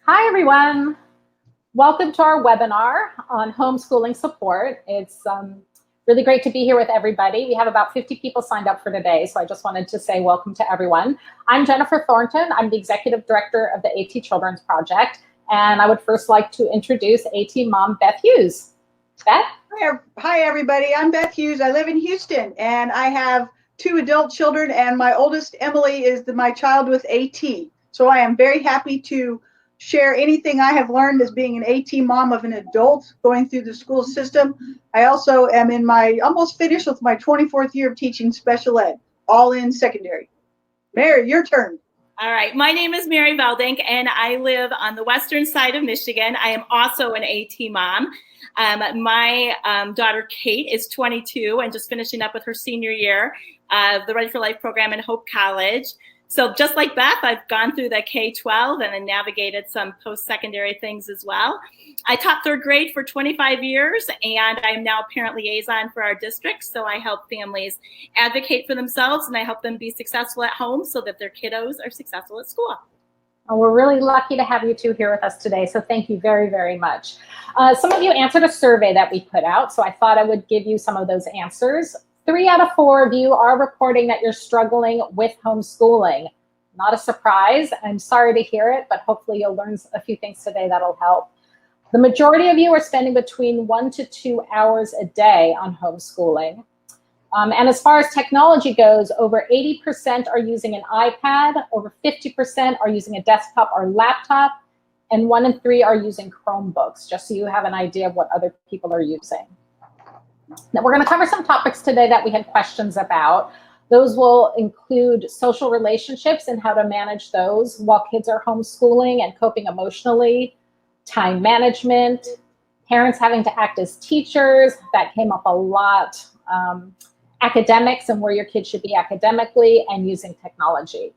Hi, everyone. Welcome to our webinar on homeschooling support. It's really great to be here with everybody. We have about 50 people signed up for today, so I just wanted to say welcome to everyone. I'm Jennifer Thornton. I'm the Executive Director of the AT Children's Project, and I would first like to introduce AT Mom Beth Hughes. Beth? Hi, everybody. I'm Beth Hughes. I live in Houston, and I have 2 adult children, and my oldest, Emily, is my child with AT. So I am very happy to share anything I have learned as being an AT mom of an adult going through the school system. I also am almost finished with my 24th year of teaching special ed, all in secondary. Mary, your turn. All right, my name is Mary Veldink, and I live on the western side of Michigan. I am also an AT mom. My daughter Kate is 22 and just finishing up with her senior year of the Ready for Life program in Hope College. So just like Beth, I've gone through the K-12 and then navigated some post-secondary things as well. I taught 3rd grade for 25 years, and I'm now parent liaison for our district. So I help families advocate for themselves, and I help them be successful at home so that their kiddos are successful at school. Well, we're really lucky to have you two here with us today, so thank you very, very much. Some of you answered a survey that we put out, so I thought I would give you some of those answers. 3 out of 4 of you are reporting that you're struggling with homeschooling. Not a surprise. I'm sorry to hear it, but hopefully you'll learn a few things today that'll help. The majority of you are spending between 1 to 2 hours a day on homeschooling. And as far as technology goes, over 80% are using an iPad, over 50% are using a desktop or laptop, and 1 in 3 are using Chromebooks, just so you have an idea of what other people are using. Now, we're going to cover some topics today that we had questions about. Those will include social relationships and how to manage those while kids are homeschooling and coping emotionally, time management, parents having to act as teachers, that came up a lot, academics and where your kids should be academically, and using technology.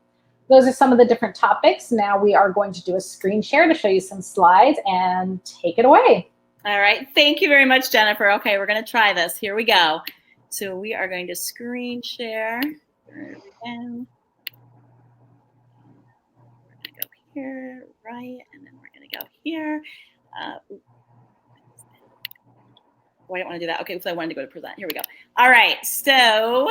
Those are some of the different topics. Now we are going to do a screen share to show you some slides, and take it away. All right, thank you very much, Jennifer. Okay, we're going to try this. Here we go. So we are going to screen share. There we go. We're going to go here, right, and then we're going to go here. Oh, I don't want to do that. Okay, so I wanted to go to present. Here we go. All right, so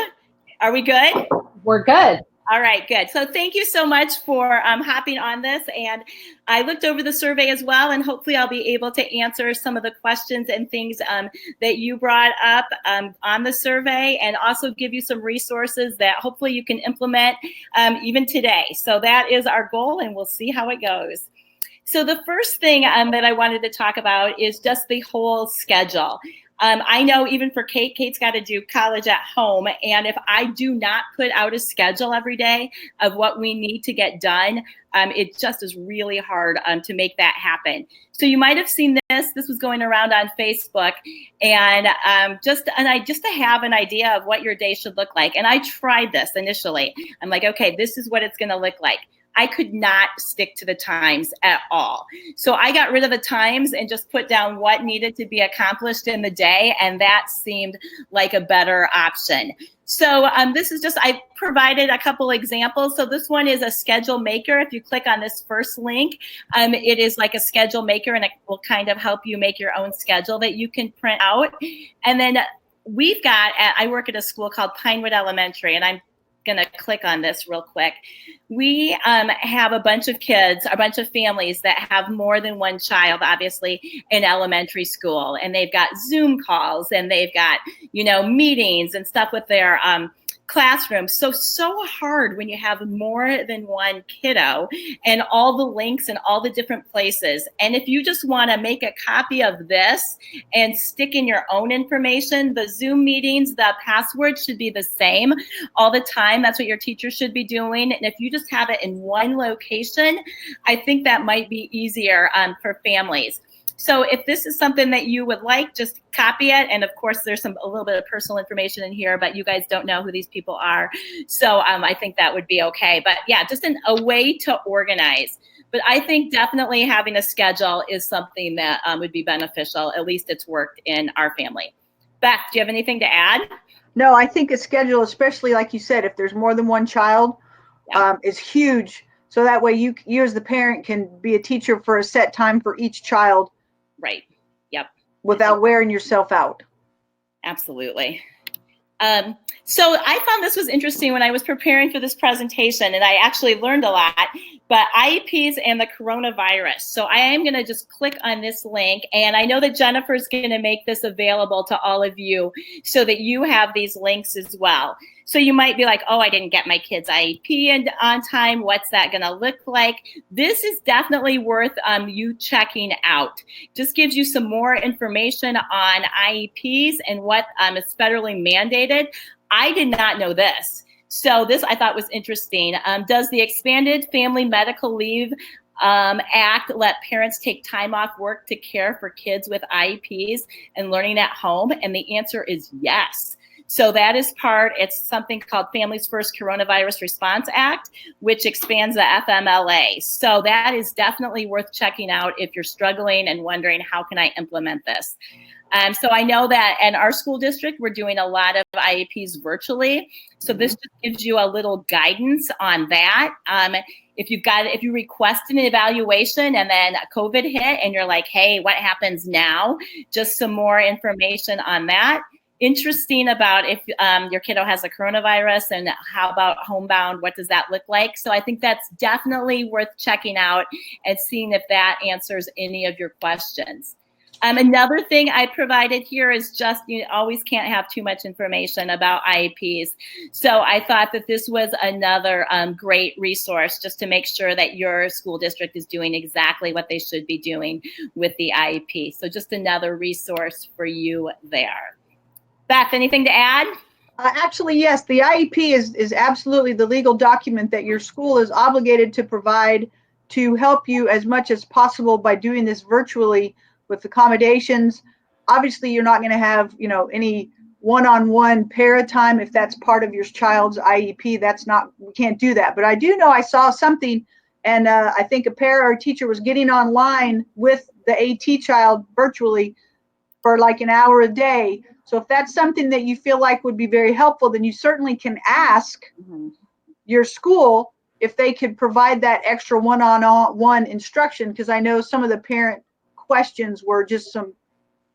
are we good? We're good. All right, good. So thank you so much for hopping on this. And I looked over the survey as well, and hopefully I'll be able to answer some of the questions and things that you brought up on the survey, and also give you some resources that hopefully you can implement even today. So that is our goal, and we'll see how it goes. So the first thing that I wanted to talk about is just the whole schedule. I know even for Kate, Kate's got to do college at home. And if I do not put out a schedule every day of what we need to get done, it just is really hard to make that happen. So you might have seen this. This was going around on Facebook, and just to have an idea of what your day should look like. And I tried this initially. I'm like, okay, this is what it's going to look like. I could not stick to the times at all. So I got rid of the times and just put down what needed to be accomplished in the day, and that seemed like a better option. So this is just, I provided a couple examples. So this one is a schedule maker. If you click on this first link, it is like a schedule maker, and it will kind of help you make your own schedule that you can print out. And then we've got, I work at a school called Pinewood Elementary, and I'm going to click on this real quick. We have a bunch of kids, a bunch of families that have more than one child, obviously, in elementary school. And they've got Zoom calls, and they've got, meetings and stuff with their classroom. So hard when you have more than one kiddo and all the links and all the different places. And if you just want to make a copy of this and stick in your own information, the Zoom meetings, the password should be the same all the time. That's what your teacher should be doing. And if you just have it in one location, I think that might be easier for families. So if this is something that you would like, just copy it. And of course, there's a little bit of personal information in here, but you guys don't know who these people are. So I think that would be okay. But yeah, just a way to organize. But I think definitely having a schedule is something that would be beneficial. At least it's worked in our family. Beth, do you have anything to add? No, I think a schedule, especially like you said, if there's more than one child, is huge. So that way you as the parent can be a teacher for a set time for each child. Right. Yep. Without wearing yourself out. Absolutely. So I found this was interesting when I was preparing for this presentation, and I actually learned a lot, but IEPs and the coronavirus. So I am going to just click on this link, and I know that Jennifer's going to make this available to all of you so that you have these links as well. So you might be like, oh, I didn't get my kid's IEP on time. What's that going to look like? This is definitely worth you checking out. Just gives you some more information on IEPs and what is federally mandated. I did not know this. So this I thought was interesting. Does the Expanded Family Medical Leave Act let parents take time off work to care for kids with IEPs and learning at home? And the answer is yes. So that is it's something called Families First Coronavirus Response Act, which expands the FMLA. So that is definitely worth checking out if you're struggling and wondering, how can I implement this? So I know that in our school district, we're doing a lot of IEPs virtually. So this just gives you a little guidance on that. If you request an evaluation and then COVID hit and you're like, hey, what happens now? Just some more information on that. Interesting about if your kiddo has a coronavirus, and how about homebound? What does that look like? So I think that's definitely worth checking out and seeing if that answers any of your questions. Another thing I provided here is just, you always can't have too much information about IEPs. So I thought that this was another great resource just to make sure that your school district is doing exactly what they should be doing with the IEP. So just another resource for you there. Beth, anything to add? Actually, yes. The IEP is absolutely the legal document that your school is obligated to provide to help you as much as possible by doing this virtually with accommodations. Obviously, you're not going to have, any one-on-one para time if that's part of your child's IEP. We can't do that. But I do know I saw something, and I think a para or teacher was getting online with the AT child virtually for like an hour a day. So if that's something that you feel like would be very helpful, then you certainly can ask your school if they could provide that extra one-on-one instruction, because I know some of the parent questions were just some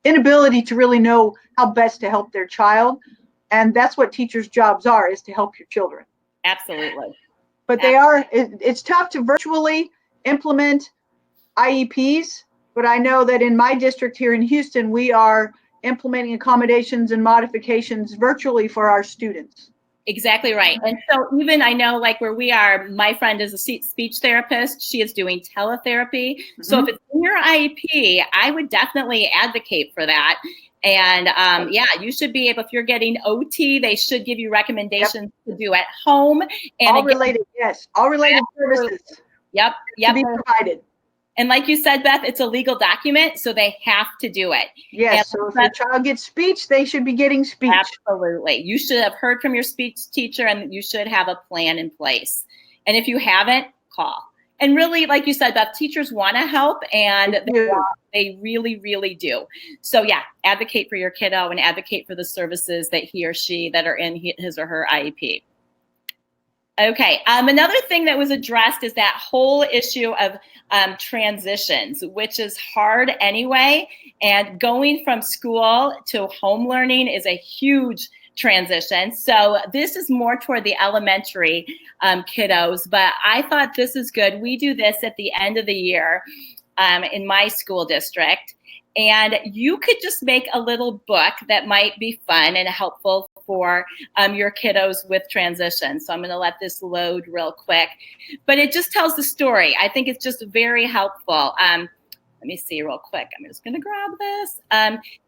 inability to really know how best to help their child. And that's what teachers' jobs are, is to help your children. Absolutely. But it's tough to virtually implement IEPs, but I know that in my district here in Houston, we are implementing accommodations and modifications virtually for our students. Exactly right. And so even I know, like where we are, my friend is a speech therapist. She is doing teletherapy. So if it's in your IEP, I would definitely advocate for that. And you should be able, if you're getting OT, they should give you recommendations to do at home. And all related services. Yep. To be provided. And like you said, Beth, it's a legal document, so they have to do it. Yes, so if your child gets speech, they should be getting speech. Absolutely. You should have heard from your speech teacher, and you should have a plan in place. And if you haven't, call. And really, like you said, Beth, teachers want to help, and they really, really do. So yeah, advocate for your kiddo and advocate for the services that he or she that are in his or her IEP. Okay, another thing that was addressed is that whole issue of transitions, which is hard anyway. And going from school to home learning is a huge transition. So this is more toward the elementary kiddos, but I thought this is good. We do this at the end of the year in my school district. And you could just make a little book that might be fun and helpful for your kiddos with transition. So I'm going to let this load real quick. But it just tells the story. I think it's just very helpful. Let me see real quick. I'm just going to grab this.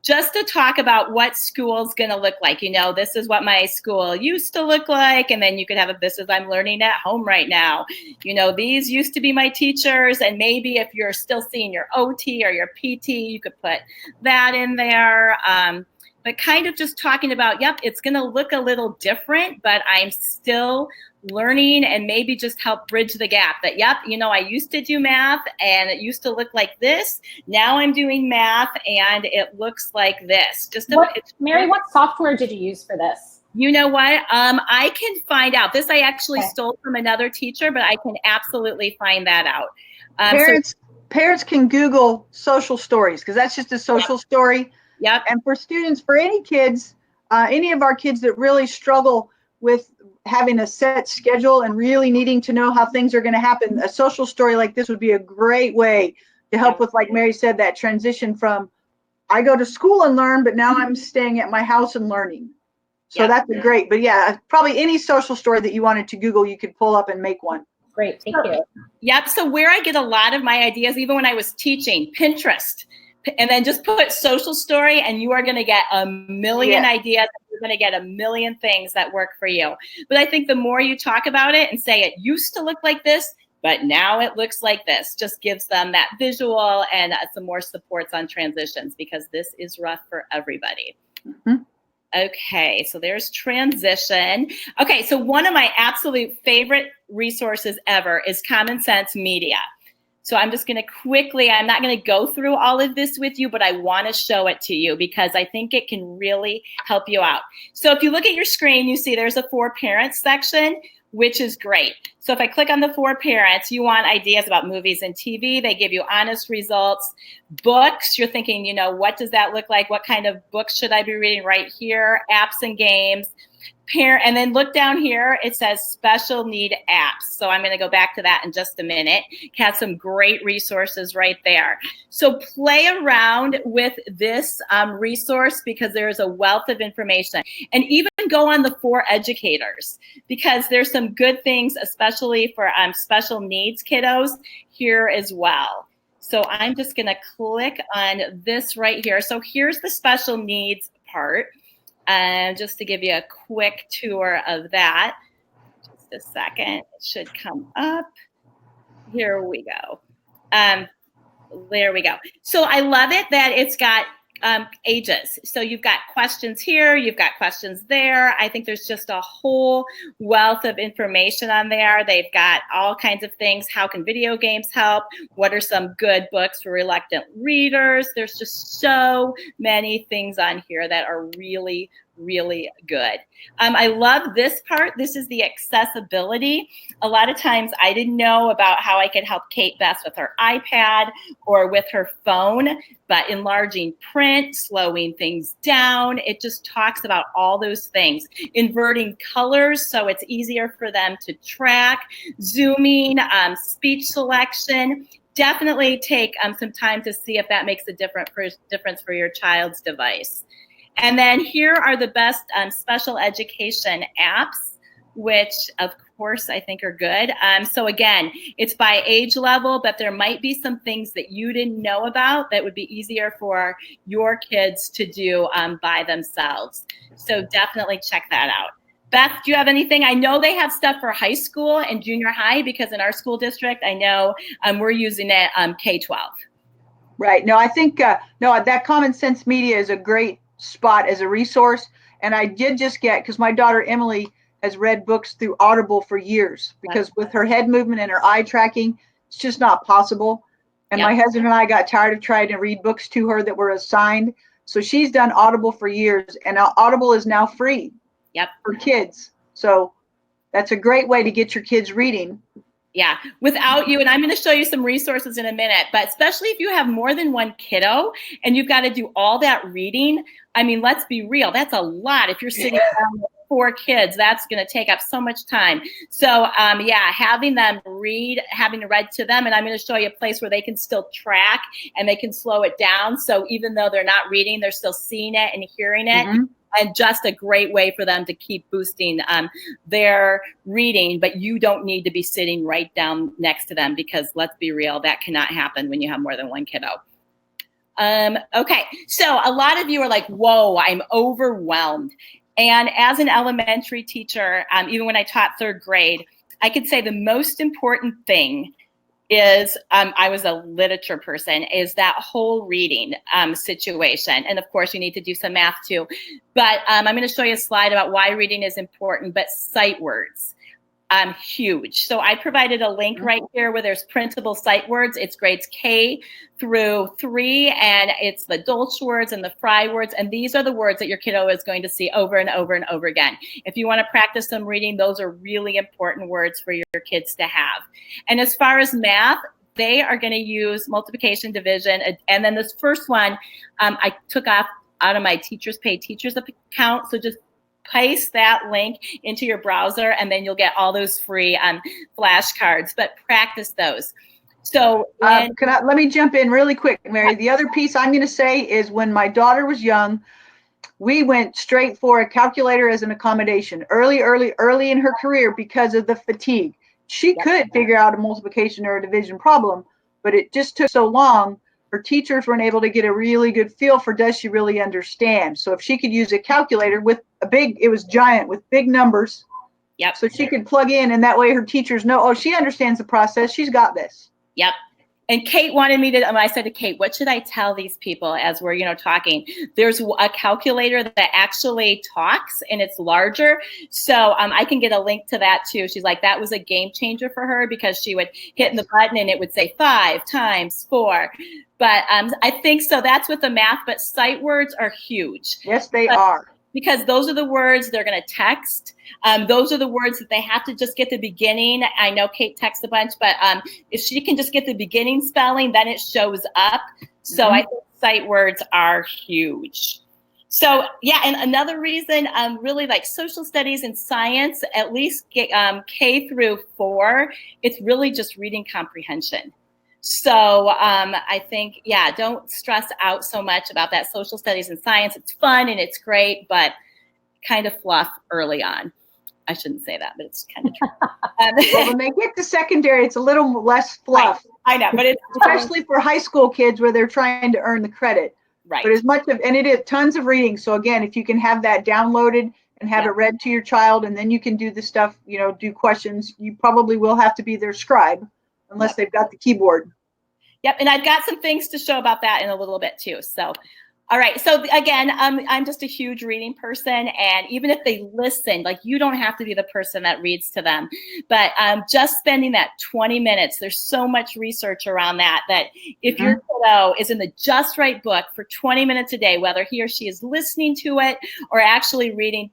Just to talk about what school's going to look like. This is what my school used to look like. And then you could have this is I'm learning at home right now. These used to be my teachers. And maybe if you're still seeing your OT or your PT, you could put that in there. But kind of just talking about, yep, it's going to look a little different, but I'm still learning, and maybe just help bridge the gap that, yep, I used to do math and it used to look like this. Now I'm doing math and it looks like this. Mary, what software did you use for this? You know what? I can find out. This I actually Okay. stole from another teacher, but I can absolutely find that out. Parents can Google social stories, because that's just a social story. Yep. And for students, for any kids, any of our kids that really struggle with having a set schedule and really needing to know how things are going to happen, a social story like this would be a great way to help with, like Mary said, that transition from I go to school and learn, but now I'm staying at my house and learning. So that's great. But yeah, probably any social story that you wanted to Google, you could pull up and make one. Great, thank you. Yep. So where I get a lot of my ideas, even when I was teaching, Pinterest, and then just put social story, and you are going to get a million ideas. You're going to get a million things that work for you. But I think the more you talk about it and say it used to look like this, but now it looks like this, just gives them that visual and some more supports on transitions, because this is rough for everybody. Mm-hmm. Okay, so there's transition. Okay, so one of my absolute favorite resources ever is Common Sense Media. So I'm just going to quickly, I'm not going to go through all of this with you, but I want to show it to you because I think it can really help you out. So if you look at your screen, you see there's a For Parents section, which is great. So if I click on the For Parents, you want ideas about movies and TV. They give you honest results. Books, you're thinking, you know, what does that look like? What kind of books should I be reading right here? Apps and games. And then look down here, it says special need apps. So I'm going to go back to that in just a minute. It has some great resources right there. So play around with this resource because there is a wealth of information. And even go on the For Educators because there's some good things, especially for special needs kiddos here as well. So I'm just going to click on this right here. So here's the special needs part. Just to give you a quick tour of that. Just a second, it should come up. Here we go. There we go. So I love it that it's got ages. So you've got questions here, you've got questions there. I think there's just a whole wealth of information on there. They've got all kinds of things. How can video games help? What are some good books for reluctant readers? There's just so many things on here that are really, really good. I love this part. This is the accessibility. A lot of times I didn't know about how I could help Kate Beth with her iPad or with her phone, but enlarging print, slowing things down, it just talks about all those things. Inverting colors so it's easier for them to track, zooming, speech selection. Definitely take some time to see if that makes a difference for your child's device. And then here are the best special education apps, which of course I think are good. So again, it's by age level, but there might be some things that you didn't know about that would be easier for your kids to do by themselves. So definitely check that out. Beth, do you have anything? I know they have stuff for high school and junior high because in our school district, I know we're using it K-12. Right. No, I think, no, that Common Sense Media is a great spot as a resource. And I did just get, because my daughter Emily has read books through Audible for years because with her head movement and her eye tracking, it's just not possible. And my husband and I got tired of trying to read books to her that were assigned. So she's done Audible for years, and Audible is now free for kids. So that's a great way to get your kids reading. Yeah, without you, and I'm going to show you some resources in a minute, but especially if you have more than one kiddo and you've got to do all that reading, I mean, let's be real, that's a lot. If you're sitting down with 4 kids, that's going to take up so much time. So yeah, having them read, having to read to them, and I'm going to show you a place where they can still track and they can slow it down. So even though they're not reading, they're still seeing it and hearing it. Mm-hmm. And just a great way for them to keep boosting their reading, but you don't need to be sitting right down next to them because let's be real, that cannot happen when you have more than one kiddo. Okay, so a lot of you are like, whoa, I'm overwhelmed. And as an elementary teacher, even when I taught 3rd grade, I could say the most important thing is, I was a literature person, is that whole reading situation. And of course, you need to do some math too. But I'm going to show you a slide about why reading is important, but sight words. Huge. So I provided a link right here where there's printable sight words. It's grades K through 3, and it's the Dolch words and the Fry words. And these are the words that your kiddo is going to see over and over and over again. If you want to practice some reading, those are really important words for your kids to have. And as far as math, they are going to use multiplication, division, and then this first one I took out of my Teachers Pay Teachers account. So just paste that link into your browser, and then you'll get all those free flashcards. But practice those. So let me jump in really quick, Mary. The other piece I'm going to say is when my daughter was young, we went straight for a calculator as an accommodation early in her career because of the fatigue. She could figure out a multiplication or a division problem, but it just took so long. Her teachers weren't able to get a really good feel for, does she really understand? So if she could use a calculator with it was giant with big numbers. Yep. So she could plug in, and that way her teachers know, oh, she understands the process. She's got this. Yep. And Kate wanted me to, I said to Kate, what should I tell these people as we're, talking? There's a calculator that actually talks, and it's larger. So I can get a link to that too. She's like, that was a game changer for her because she would hit the button and it would say 5 times 4. But I think so that's with the math, but sight words are huge. Yes, they are. Because those are the words they're going to text. Those are the words that they have to just get the beginning. I know Kate texts a bunch, but if she can just get the beginning spelling, then it shows up. So I think sight words are huge. So yeah, and another reason, really like social studies and science, at least K through 4, it's really just reading comprehension. So I think, don't stress out so much about that social studies and science. It's fun and it's great, but kind of fluff early on. I shouldn't say that, but it's kind of true. Well, when they get to secondary, it's a little less fluff. Right. I know, but it's especially for high school kids where they're trying to earn the credit. Right. But it is tons of reading. So again, if you can have that downloaded and have it read to your child, and then you can do the stuff, do questions, you probably will have to be their scribe. Unless they've got the keyboard. Yep, and I've got some things to show about that in a little bit too. So, all right. So again, I'm just a huge reading person, and even if they listen, like you don't have to be the person that reads to them, but just spending that 20 minutes. There's so much research around that if your kiddo is in the just right book for 20 minutes a day, whether he or she is listening to it or actually reading,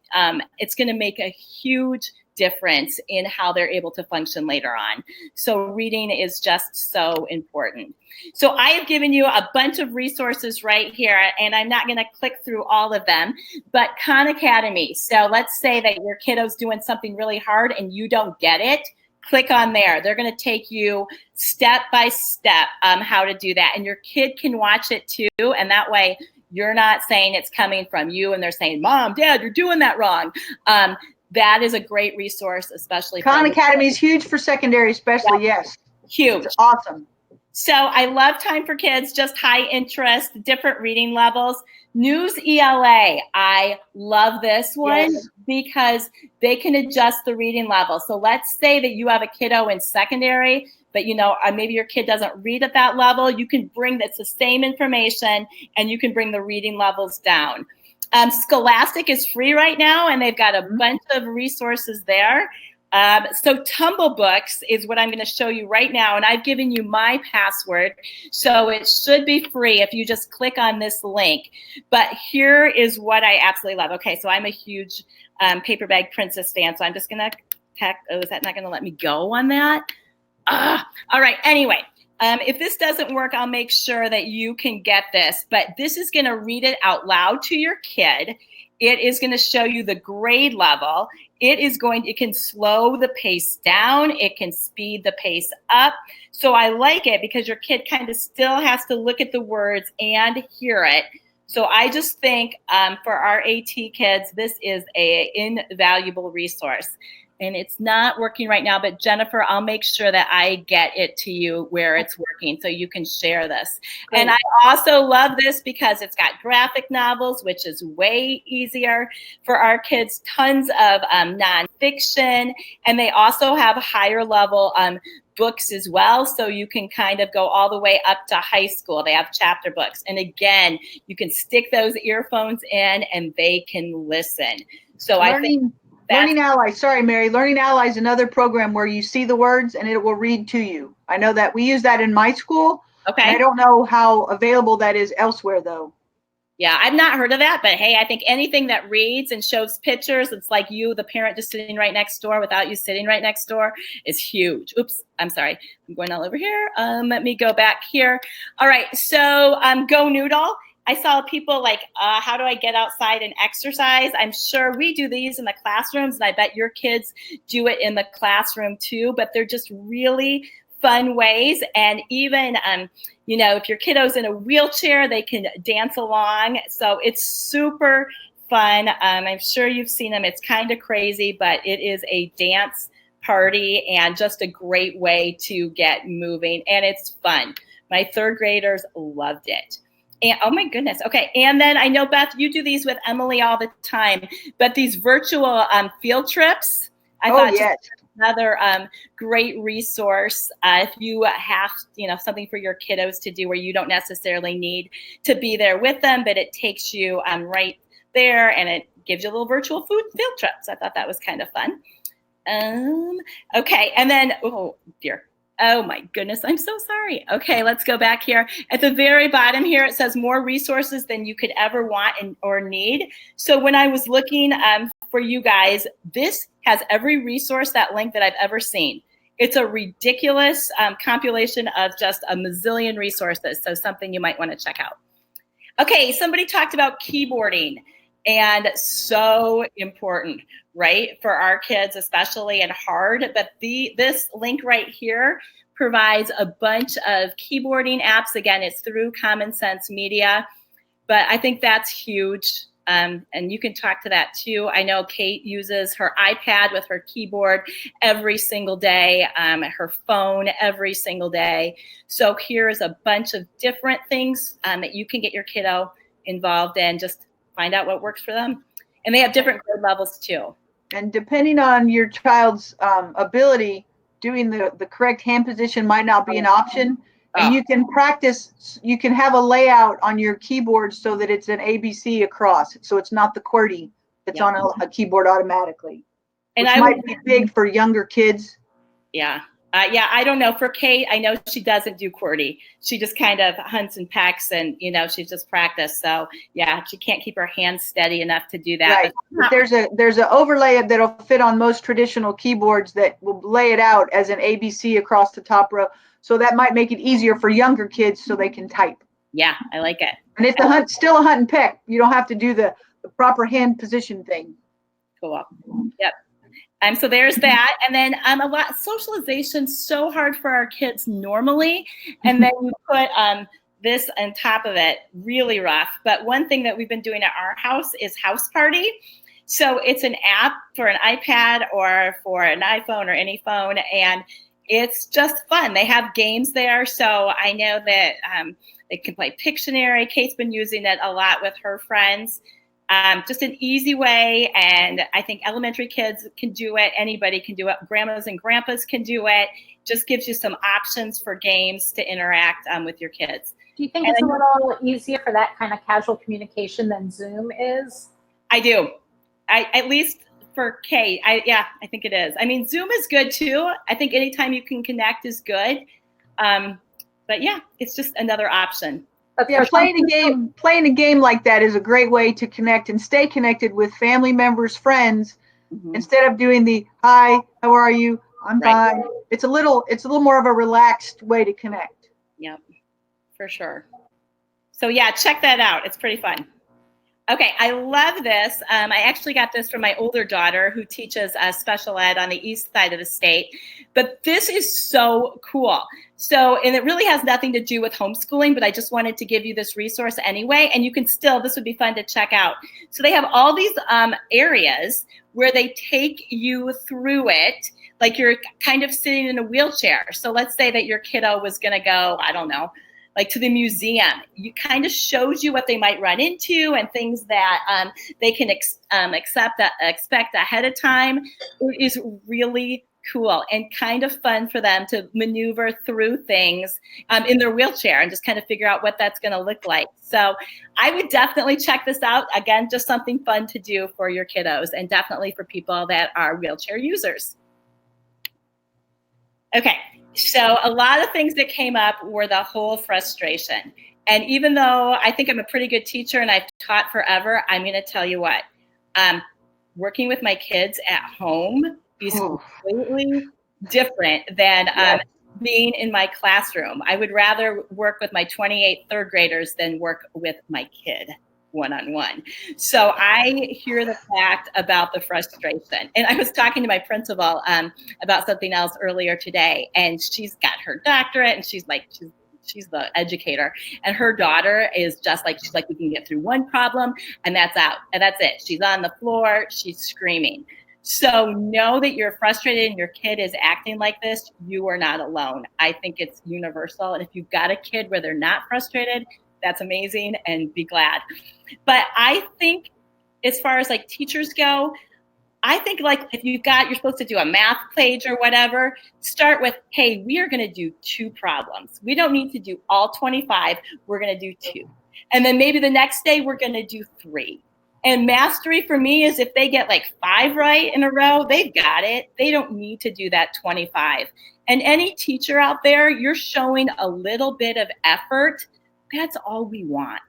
it's going to make a huge difference in how they're able to function later on. So reading is just so important. So I have given you a bunch of resources right here, and I'm not going to click through all of them, but Khan Academy. So let's say that your kiddo's doing something really hard and you don't get it. Click on there. They're going to take you step by step how to do that. And your kid can watch it too. And that way you're not saying it's coming from you and they're saying, Mom, Dad, you're doing that wrong. That is a great resource, especially. Khan Academy is huge for secondary, especially. Yes. Huge. It's awesome. So I love Time for Kids, just high interest, different reading levels. News ELA, I love this one because they can adjust the reading level. So let's say that you have a kiddo in secondary, but maybe your kid doesn't read at that level. You can bring that's the same information and you can bring the reading levels down. Scholastic is free right now, and they've got a bunch of resources there. So Tumble Books is what I'm going to show you right now, and I've given you my password, so it should be free if you just click on this link. But here is what I absolutely love. Okay, so I'm a huge Paper Bag Princess fan, so I'm just going to is that not going to let me go on that? All right, anyway. If this doesn't work, I'll make sure that you can get this. But this is going to read it out loud to your kid. It is going to show you the grade level. It can slow the pace down. It can speed the pace up. So I like it because your kid kind of still has to look at the words and hear it. So I just think for our AT kids, this is an invaluable resource. And it's not working right now, but Jennifer, I'll make sure that I get it to you where it's working so you can share this. Great. And I also love this because it's got graphic novels, which is way easier for our kids, tons of nonfiction, and they also have higher level books as well. So you can kind of go all the way up to high school. They have chapter books. And again, you can stick those earphones in and they can listen. So I think Learning Ally. Sorry, Mary. Learning Ally is another program where you see the words and it will read to you. I know that we use that in my school. Okay. And I don't know how available that is elsewhere, though. Yeah, I've not heard of that, but hey, I think anything that reads and shows pictures, it's like you, the parent, just sitting right next door without you sitting right next door, is huge. Oops, I'm sorry. I'm going all over here. Let me go back here. All right, so Go Noodle. I saw people like, how do I get outside and exercise? I'm sure we do these in the classrooms, and I bet your kids do it in the classroom too, but they're just really fun ways. And even, you know, if your kiddo's in a wheelchair, they can dance along. So it's super fun. I'm sure you've seen them. It's kind of crazy, but it is a dance party and just a great way to get moving. And it's fun. My third graders loved it. And oh my goodness. Okay. And then I know, Beth, you do these with Emily all the time, but these virtual field trips, I thought yes. another great resource if you have, you know, something for your kiddos to do where you don't necessarily need to be there with them, but it takes you right there and it gives you a little virtual field trip. So I thought that was kind of fun. Okay. And then, oh dear. Oh my goodness, I'm so sorry. Okay, let's go back here. At the very bottom here, it says more resources than you could ever want or need. So when I was looking for you guys, this has every resource, that link that I've ever seen. It's a ridiculous compilation of just a mazillion resources. So something you might want to check out. Okay, somebody talked about keyboarding. And so important, right, for our kids, especially, and hard. But this link right here provides a bunch of keyboarding apps. Again, it's through Common Sense Media, but I think that's huge. And you can talk to that too. I know Kate uses her iPad with her keyboard every single day, her phone every single day. So here's a bunch of different things that you can get your kiddo involved in. Just find out what works for them. And they have different grade levels too. And depending on your child's ability, doing the correct hand position might not be an option. And you can practice, you can have a layout on your keyboard so that it's an ABC across. So it's not the QWERTY that's on a keyboard automatically. And which might be big for younger kids. Yeah. Yeah, I don't know. For Kate, I know she doesn't do QWERTY. She just kind of hunts and pecks, and you know, she's just practiced. So yeah, she can't keep her hands steady enough to do that. Right. But there's an overlay that'll fit on most traditional keyboards that will lay it out as an ABC across the top row. So that might make it easier for younger kids so they can type. Yeah, I like it. And it's still a hunt and peck. You don't have to do the proper hand position thing. Cool. Yep. So there's that. And then a lot socialization so hard for our kids normally. And then you put this on top of it, really rough. But one thing that we've been doing at our house is House Party. So it's an app for an iPad or for an iPhone or any phone. And it's just fun. They have games there. So I know that they can play Pictionary. Kate's been using it a lot with her friends. Just an easy way, and I think elementary kids can do it. Anybody can do it. Grandmas and grandpas can do it. Just gives you some options for games to interact with your kids. Do you think it's a little easier for that kind of casual communication than Zoom is? I do. At least for Kate, I think it is. I mean, Zoom is good too. I think anytime you can connect is good. But yeah, it's just another option. Yeah, playing a game like that is a great way to connect and stay connected with family members, friends, instead of doing the hi, how are you? I'm fine. It's a little more of a relaxed way to connect. Yep, for sure. So yeah, check that out. It's pretty fun. Okay, I love this. I actually got this from my older daughter who teaches special ed on the east side of the state. But this is so cool. So, and it really has nothing to do with homeschooling, but I just wanted to give you this resource anyway. And you can still, this would be fun to check out. So they have all these areas where they take you through it, like you're kind of sitting in a wheelchair. So let's say that your kiddo was going to go, I don't know, like to the museum. You kind of shows you what they might run into and things that they can expect ahead of time. It is really cool, and kind of fun for them to maneuver through things in their wheelchair and just kind of figure out what that's going to look like. So I would definitely check this out. Again, just something fun to do for your kiddos, and definitely for people that are wheelchair users. Okay, so a lot of things that came up were the whole frustration. And even though I think I'm a pretty good teacher and I've taught forever, I'm going to tell you what, working with my kids at home is completely different than being in my classroom. I would rather work with my 28 third graders than work with my kid one-on-one. So I hear the fact about the frustration. And I was talking to my principal about something else earlier today, and she's got her doctorate, and she's the educator, and her daughter is just like, she's like, we can get through one problem and that's out, and that's it. She's on the floor, she's screaming. So know that you're frustrated and your kid is acting like this. You are not alone. I think it's universal. And if you've got a kid where they're not frustrated, that's amazing, and be glad. But I think as far as like teachers go, I think like if you're supposed to do a math page or whatever, start with, hey, we are going to do 2 problems. We don't need to do all 25. We're going to do 2. And then maybe the next day we're going to do 3. And mastery for me is if they get like 5 right in a row, they've got it. They don't need to do that 25. And any teacher out there, you're showing a little bit of effort. That's all we want.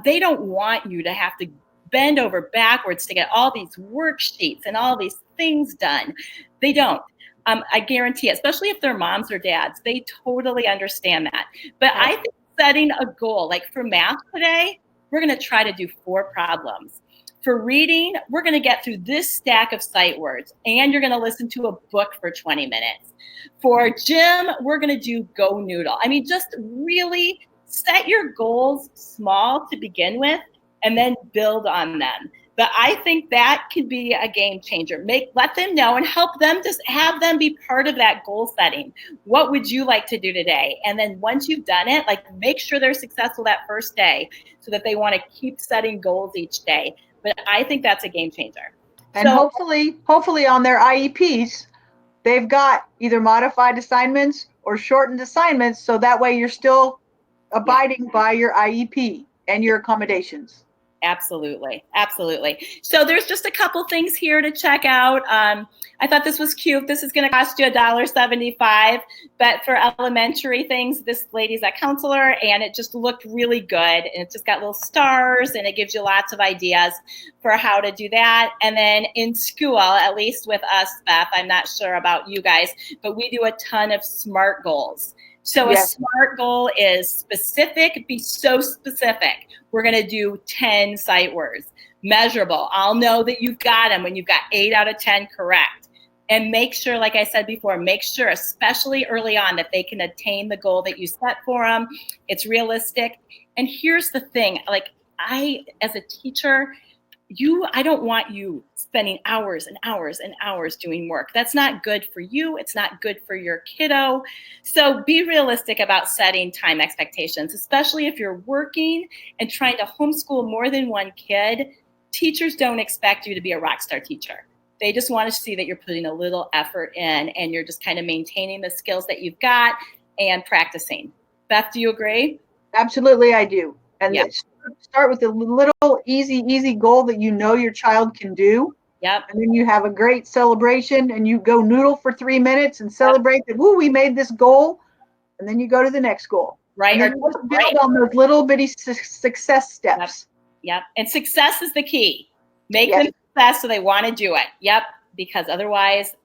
They don't want you to have to bend over backwards to get all these worksheets and all these things done. They don't. I guarantee it, especially if they're moms or dads, they totally understand that. But I think setting a goal, like for math today, we're going to try to do 4 problems. For reading, we're going to get through this stack of sight words, and you're going to listen to a book for 20 minutes. For gym, we're going to do Go Noodle. I mean, just really set your goals small to begin with, and then build on them. But I think that can be a game changer. Let them know and help them, just have them be part of that goal setting. What would you like to do today? And then once you've done it, like make sure they're successful that first day so that they want to keep setting goals each day. But I think that's a game changer. And so, hopefully on their IEPs, they've got either modified assignments or shortened assignments, so that way you're still abiding by your IEP and your accommodations. Absolutely. Absolutely. So there's just a couple things here to check out. I thought this was cute. This is going to cost you $1.75, but for elementary things, this lady's a counselor, and it just looked really good. And it's just got little stars, and it gives you lots of ideas for how to do that. And then in school, at least with us, Beth, I'm not sure about you guys, but we do a ton of SMART goals. So yes. A SMART goal is specific, be so specific. We're going to do 10 sight words. Measurable. I'll know that you've got them when you've got 8 out of 10 correct. And make sure, like I said before, make sure, especially early on, that they can attain the goal that you set for them. It's realistic. And here's the thing, like as a teacher, I don't want you spending hours and hours and hours doing work. That's not good for you. It's not good for your kiddo. So be realistic about setting time expectations, especially if you're working and trying to homeschool more than one kid. Teachers don't expect you to be a rock star teacher. They just want to see that you're putting a little effort in and you're just kind of maintaining the skills that you've got and practicing. Beth, do you agree? Absolutely, I do. And yeah. Start with a little easy goal that you know your child can do. Yep. And then you have a great celebration and you go noodle for 3 minutes and celebrate that, woo, we made this goal. And then you go to the next goal. Right. And then build on those little bitty success steps. Yep. And success is the key. Make them success so they want to do it. Yep. Because otherwise,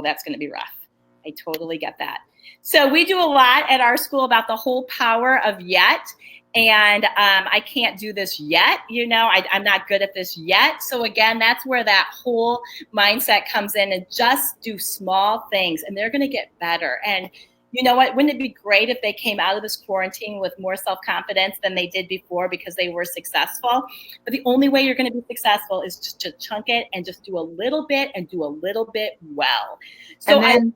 that's going to be rough. I totally get that. So we do a lot at our school about the whole power of yet. And I can't do this yet, I'm not good at this yet. So again, that's where that whole mindset comes in, and just do small things and they're going to get better. And you know what, wouldn't it be great if they came out of this quarantine with more self-confidence than they did before because they were successful? But the only way you're going to be successful is just to chunk it and just do a little bit and do a little bit well. So go ahead.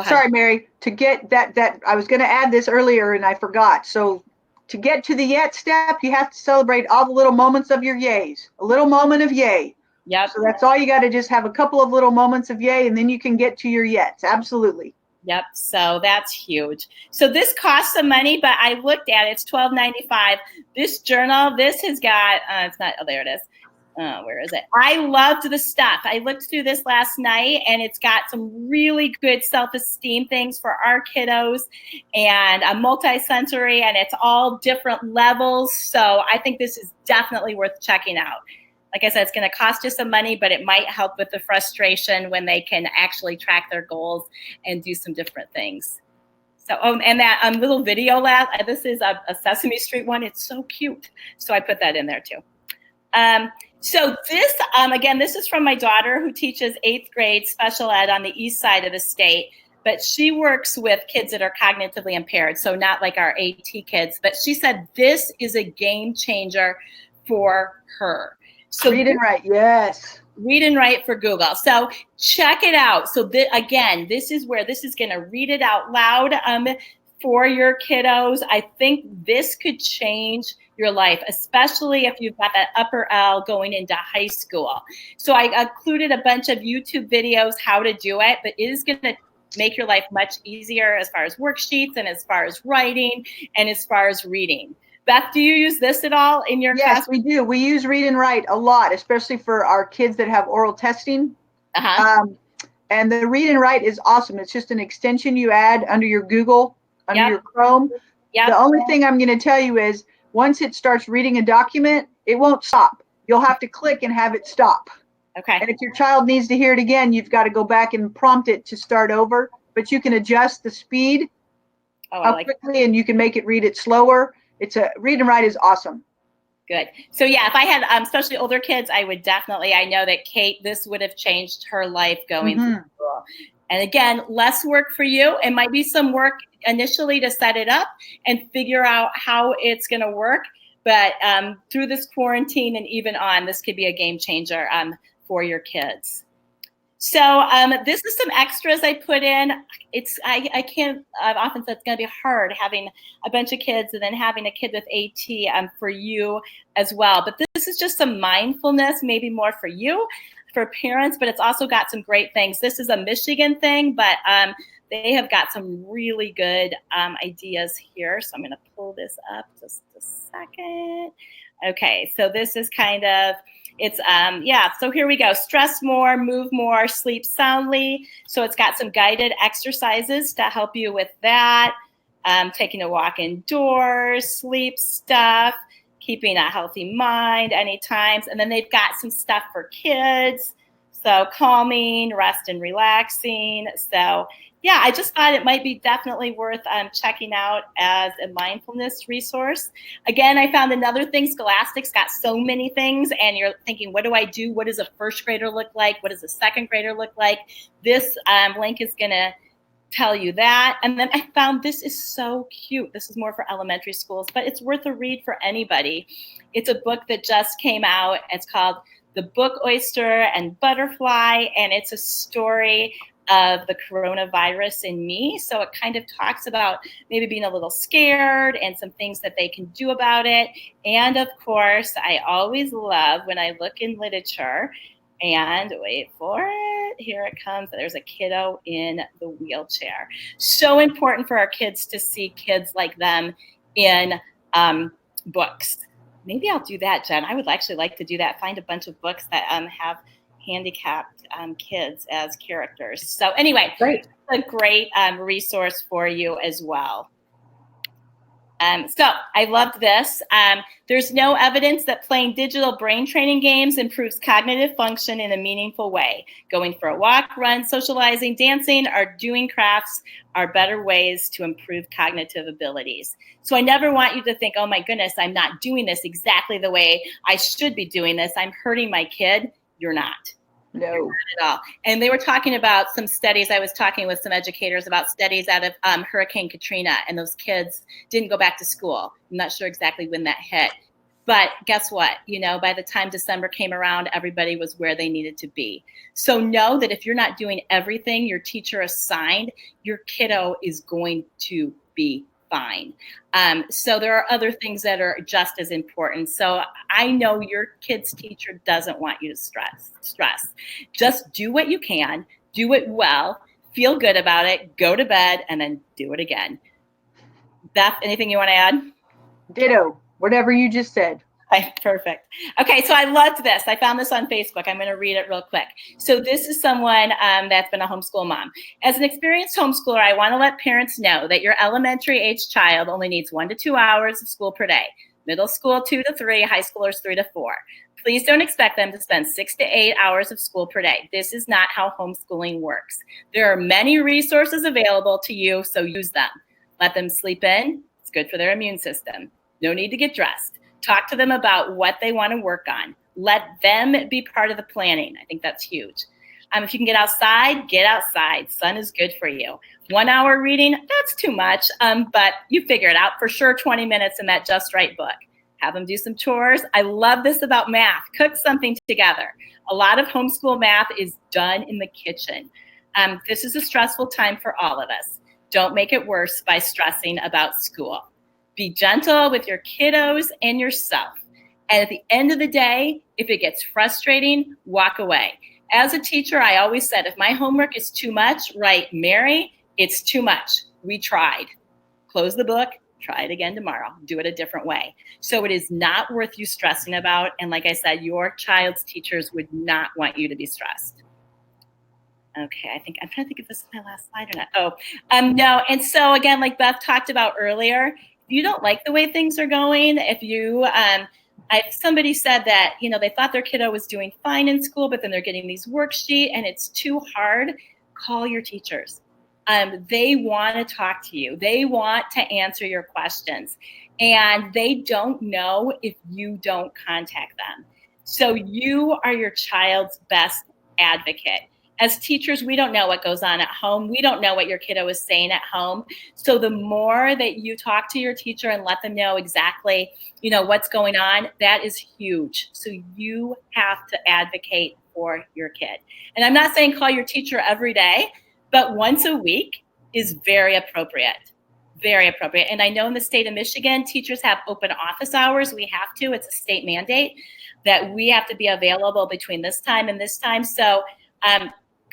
Sorry, Mary, to get that I was going to add this earlier and I forgot. So to get to the yet step, you have to celebrate all the little moments of your yays. A little moment of yay. Yep. So that's all you got to just have a couple of little moments of yay, and then you can get to your yets. Absolutely. Yep. So that's huge. So this costs some money, but I looked at it. It's $12.95. This journal, this has got, it's not, oh, there it is. Where is it? I loved the stuff. I looked through this last night, and it's got some really good self-esteem things for our kiddos, and a multi-sensory, and it's all different levels. So I think this is definitely worth checking out. Like I said, it's going to cost you some money, but it might help with the frustration when they can actually track their goals and do some different things. So, and that little video lab, this is a Sesame Street one. It's so cute. So I put that in there too. So this, again, this is from my daughter who teaches 8th grade special ed on the east side of the state, but she works with kids that are cognitively impaired, so not like our AT kids. But she said this is a game changer for her. So read and write, yes. Read and write for Google. So check it out. So again, this is where this is going to read it out loud for your kiddos. I think this could change your life, especially if you've got that upper L going into high school. So I included a bunch of YouTube videos how to do it, but it is going to make your life much easier as far as worksheets and as far as writing and as far as reading. Beth, do you use this at all in your class? Yes, we do. We use read and write a lot, especially for our kids that have oral testing. And the read and write is awesome. It's just an extension you add under your Google, under your Chrome. The only thing I'm going to tell you is once it starts reading a document, it won't stop. You'll have to click and have it stop. Okay. And if your child needs to hear it again, you've got to go back and prompt it to start over. But you can adjust the speed quickly, and you can make it read it slower. It's a read and write is awesome. Good. So yeah, if I had especially older kids, I would definitely, I know that Kate, this would have changed her life going through school. And again, less work for you. It might be some work initially to set it up and figure out how it's going to work. But through this quarantine and even on, this could be a game changer for your kids. So this is some extras I put in. I can't, I've often said it's going to be hard having a bunch of kids and then having a kid with AT for you as well. But this is just some mindfulness, maybe more for you, for parents, but it's also got some great things. This is a Michigan thing, but they have got some really good ideas here. So I'm going to pull this up just a second. Okay, so this is kind of, it's, so here we go. Stress more, move more, sleep soundly. So it's got some guided exercises to help you with that. Taking a walk indoors, sleep stuff, keeping a healthy mind anytime. And then they've got some stuff for kids. So calming, rest and relaxing. So yeah, I just thought it might be definitely worth checking out as a mindfulness resource. Again, I found another thing. Scholastic's got so many things, and you're thinking, what do I do? What does a first grader look like? What does a second grader look like? This link is going to tell you that. And then I found this is so cute. This is more for elementary schools, but it's worth a read for anybody. It's a book that just came out. It's called The Book Oyster and Butterfly, and it's a story of the coronavirus in me. So it kind of talks about maybe being a little scared and some things that they can do about it. And of course, I always love when I look in literature and wait for it. Here it comes. There's a kiddo in the wheelchair. So important for our kids to see kids like them in books. Maybe I'll do that, Jen. I would actually like to do that. Find a bunch of books that have handicapped kids as characters. So anyway, great. It's a great resource for you as well. So I loved this. There's no evidence that playing digital brain training games improves cognitive function in a meaningful way. Going for a walk, run, socializing, dancing, or doing crafts are better ways to improve cognitive abilities. So I never want you to think, oh my goodness, I'm not doing this exactly the way I should be doing this. I'm hurting my kid. You're not. No. Not at all. And they were talking about some studies. I was talking with some educators about studies out of Hurricane Katrina, and those kids didn't go back to school. I'm not sure exactly when that hit. But guess what? You know, by the time December came around, everybody was where they needed to be. So know that if you're not doing everything your teacher assigned, your kiddo is going to be fine. So there are other things that are just as important. So I know your kid's teacher doesn't want you to stress. Just do what you can, do it well, feel good about it, go to bed, and then do it again. Beth, anything you want to add? Ditto, whatever you just said. Okay, perfect. Okay, so I loved this. I found this on Facebook. I'm going to read it real quick. So this is someone that's been a homeschool mom. As an experienced homeschooler, I want to let parents know that your elementary age child only needs 1 to 2 hours of school per day. Middle school 2 to 3, high schoolers 3 to 4. Please don't expect them to spend 6 to 8 hours of school per day. This is not how homeschooling works. There are many resources available to you, so use them. Let them sleep in. It's good for their immune system. No need to get dressed. Talk to them about what they want to work on. Let them be part of the planning. I think that's huge. If you can get outside, get outside. Sun is good for you. 1 hour reading, that's too much, but you figure it out. For sure, 20 minutes in that Just Right book. Have them do some chores. I love this about math. Cook something together. A lot of homeschool math is done in the kitchen. This is a stressful time for all of us. Don't make it worse by stressing about school. Be gentle with your kiddos and yourself. And at the end of the day, if it gets frustrating, walk away. As a teacher, I always said, if my homework is too much, write, Mary, it's too much. We tried. Close the book, try it again tomorrow. Do it a different way. So it is not worth you stressing about. And like I said, your child's teachers would not want you to be stressed. Okay, I'm trying to think if this is my last slide or not. No, and so again, like Beth talked about earlier, if you don't like the way things are going, if you, somebody said that, they thought their kiddo was doing fine in school, but then they're getting these worksheets and it's too hard, call your teachers. They want to talk to you. They want to answer your questions, and they don't know if you don't contact them. So you are your child's best advocate. As teachers, we don't know what goes on at home. We don't know what your kiddo is saying at home. So the more that you talk to your teacher and let them know exactly, what's going on, that is huge. So you have to advocate for your kid. And I'm not saying call your teacher every day, but once a week is very appropriate. Very appropriate. And I know in the state of Michigan, teachers have open office hours. We have to. It's a state mandate that we have to be available between this time and this time. So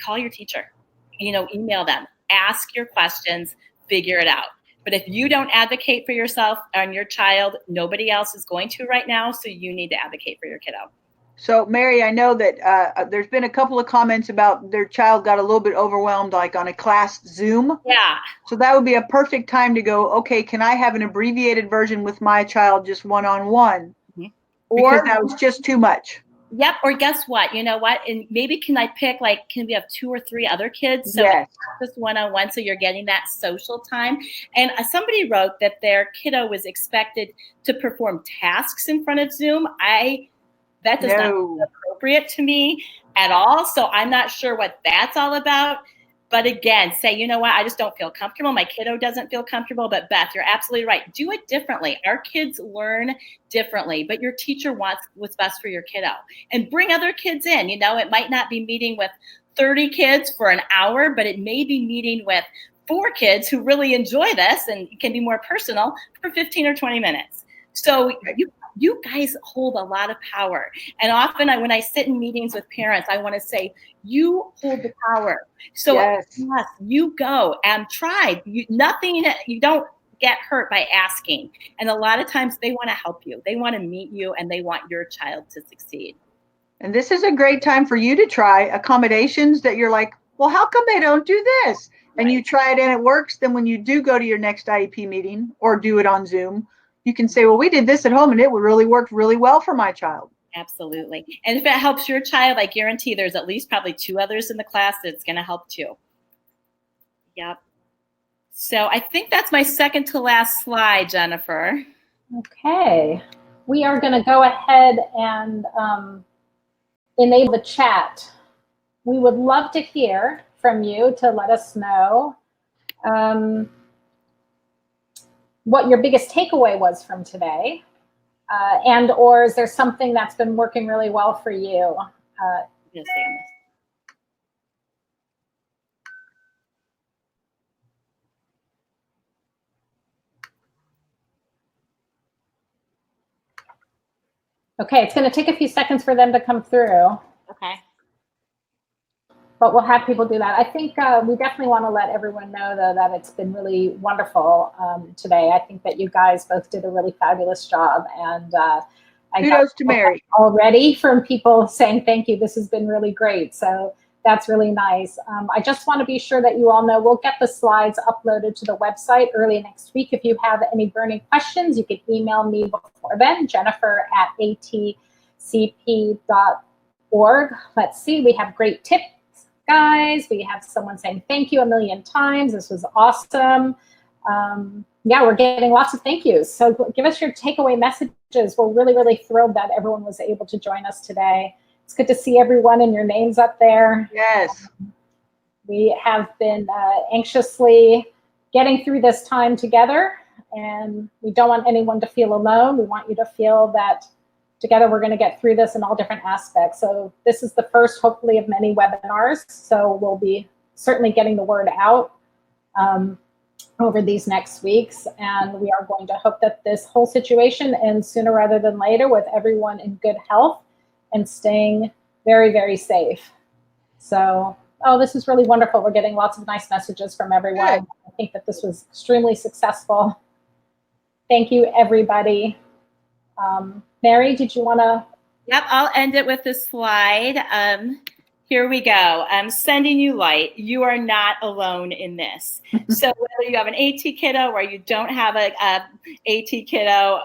call your teacher, email them, ask your questions, figure it out. But if you don't advocate for yourself and your child, nobody else is going to right now. So you need to advocate for your kiddo. So Mary, I know that there's been a couple of comments about their child got a little bit overwhelmed, like on a class Zoom. Yeah. So that would be a perfect time to go, okay, can I have an abbreviated version with my child just one-on-one? Mm-hmm. Because that was just too much. Yep. Or guess what? You know what? And maybe can I pick, can we have 2 or 3 other kids? So yes. Just one-on-one, so you're getting that social time. And somebody wrote that their kiddo was expected to perform tasks in front of Zoom. That does not feel appropriate to me at all. So I'm not sure what that's all about. But again, say, you know what, I just don't feel comfortable. My kiddo doesn't feel comfortable. But Beth, you're absolutely right. Do it differently. Our kids learn differently, but your teacher wants what's best for your kiddo. And bring other kids in. It might not be meeting with 30 kids for an hour, but it may be meeting with 4 kids who really enjoy this and can be more personal for 15 or 20 minutes. So you guys hold a lot of power. And often when I sit in meetings with parents, I want to say, you hold the power. So yes, you go and try. You don't get hurt by asking. And a lot of times they want to help you. They want to meet you and they want your child to succeed. And this is a great time for you to try accommodations that you're like, well, how come they don't do this? And you try it and it works. Then when you do go to your next IEP meeting or do it on Zoom, you can say, well, we did this at home and it really worked really well for my child. Absolutely. And if it helps your child, I guarantee there's at least probably 2 others in the class that's going to help too. Yep. So I think that's my second to last slide, Jennifer. Okay. We are going to go ahead and enable the chat. We would love to hear from you to let us know what your biggest takeaway was from today, and or is there something that's been working really well for you? Yes, Okay, it's going to take a few seconds for them to come through. Okay. But we'll have people do that. I think we definitely want to let everyone know, though, that it's been really wonderful today. I think that you guys both did a really fabulous job. And I Kudos to Mary. Already from people saying thank you. This has been really great. So that's really nice. I just want to be sure that you all know we'll get the slides uploaded to the website early next week. If you have any burning questions, you can email me before then, jennifer@atcp.org. Let's see, we have great tips. Guys, we have someone saying thank you a million times. This was awesome. Yeah, we're getting lots of thank yous. So give us your takeaway messages. We're really, really thrilled that everyone was able to join us today. It's good to see everyone and your names up there. Yes. We have been anxiously getting through this time together, and we don't want anyone to feel alone. We want you to feel that together we're going to get through this in all different aspects. So this is the first, hopefully, of many webinars. So we'll be certainly getting the word out over these next weeks. And we are going to hope that this whole situation ends sooner rather than later with everyone in good health and staying very, very safe. So, oh, this is really wonderful. We're getting lots of nice messages from everyone. Good. I think that this was extremely successful. Thank you, everybody. Mary, did you want to? Yep, I'll end it with this slide. Here we go. I'm sending you light. You are not alone in this. So whether you have an AT kiddo or you don't have a AT kiddo,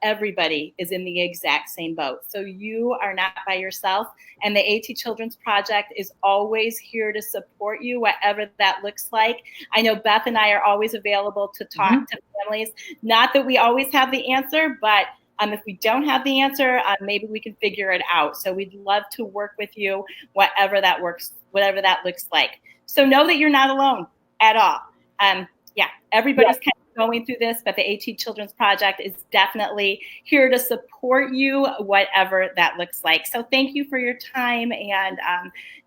everybody is in the exact same boat. So you are not by yourself. And the AT Children's Project is always here to support you, whatever that looks like. I know Beth and I are always available to talk to families. Not that we always have the answer, but if we don't have the answer, maybe we can figure it out. So we'd love to work with you, whatever that works, whatever that looks like. So know that you're not alone at all. Yeah, everybody's kind of going through this, but the AT Children's Project is definitely here to support you, whatever that looks like. So thank you for your time, and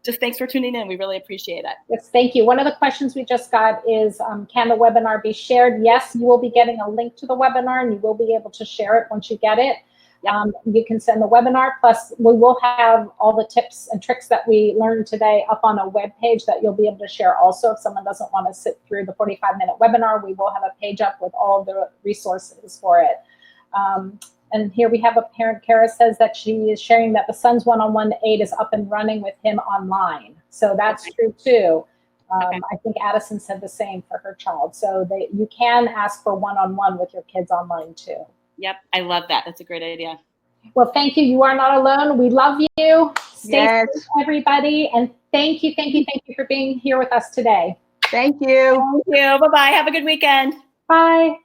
just thanks for tuning in. We really appreciate it. Yes, thank you. One of the questions we just got is, can the webinar be shared? Yes, you will be getting a link to the webinar, and you will be able to share it once you get it. You can send the webinar, plus we will have all the tips and tricks that we learned today up on a web page that you'll be able to share also. If someone doesn't want to sit through the 45-minute webinar, we will have a page up with all the resources for it. And here we have a parent, Kara says that she is sharing that the son's one-on-one aid is up and running with him online. So that's true too. I think Addison said the same for her child. So you can ask for one-on-one with your kids online too. Yep, I love that. That's a great idea. Well, thank you. You are not alone. We love you. Stay safe, everybody. And thank you for being here with us today. Thank you. Thank you. Bye-bye. Have a good weekend. Bye.